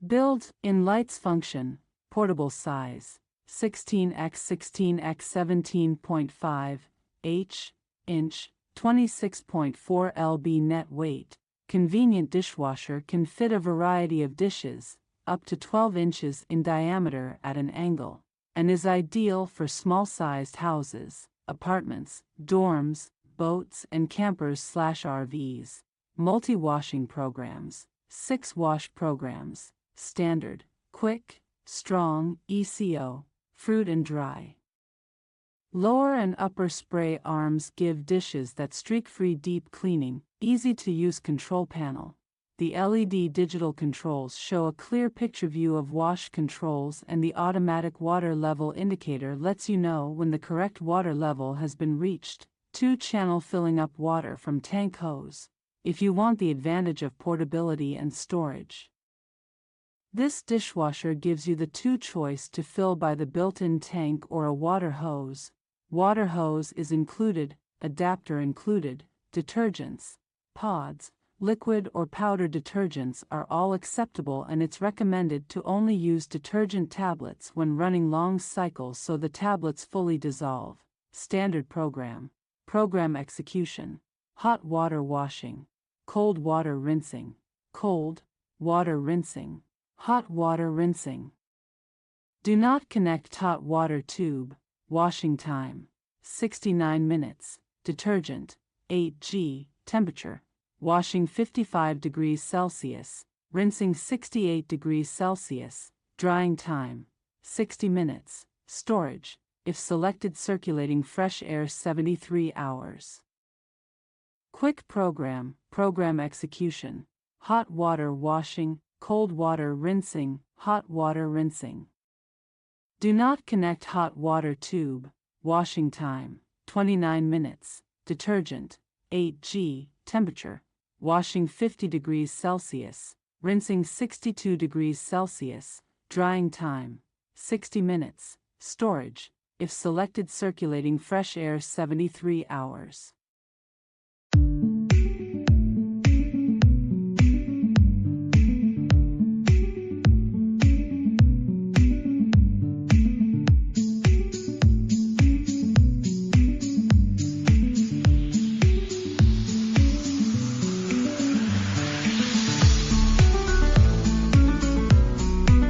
Built-in lights function, portable size, 16x 17.5 inch, 26.4 lb net weight. Convenient dishwasher can fit a variety of dishes, up to 12 inches in diameter at an angle, and is ideal for small-sized houses, apartments, dorms, boats and campers/RVs. Multi-washing programs, 6 wash programs, standard, quick, strong, ECO, fruit and dry. Lower and upper spray arms give dishes that streak-free deep cleaning. Easy-to-use control panel. The LED digital controls show a clear picture view of wash controls, and the automatic water level indicator lets you know when the correct water level has been reached. 2-channel filling up water from tank hose, if you want the advantage of portability and storage. This dishwasher gives you the 2 choice to fill by the built-in tank or a water hose. Water hose is included, adapter included. Detergents, pods, liquid or powder detergents are all acceptable, and it's recommended to only use detergent tablets when running long cycles so the tablets fully dissolve. Standard program. Program execution. Hot water washing. Cold water rinsing. Cold water rinsing. Hot water rinsing. Do not connect hot water tube. Washing time, 69 minutes. Detergent, 8G. Temperature, washing 55 degrees Celsius, rinsing 68 degrees Celsius. Drying time, 60 minutes. Storage, if selected, circulating fresh air 73 hours. Quick program. Program execution. Hot water washing, cold water rinsing, hot water rinsing. Do not connect hot water tube. Washing time, 29 minutes. Detergent, 8G. Temperature, washing 50 degrees Celsius, rinsing 62 degrees Celsius. Drying time, 60 minutes. Storage, if selected, circulating fresh air 73 hours.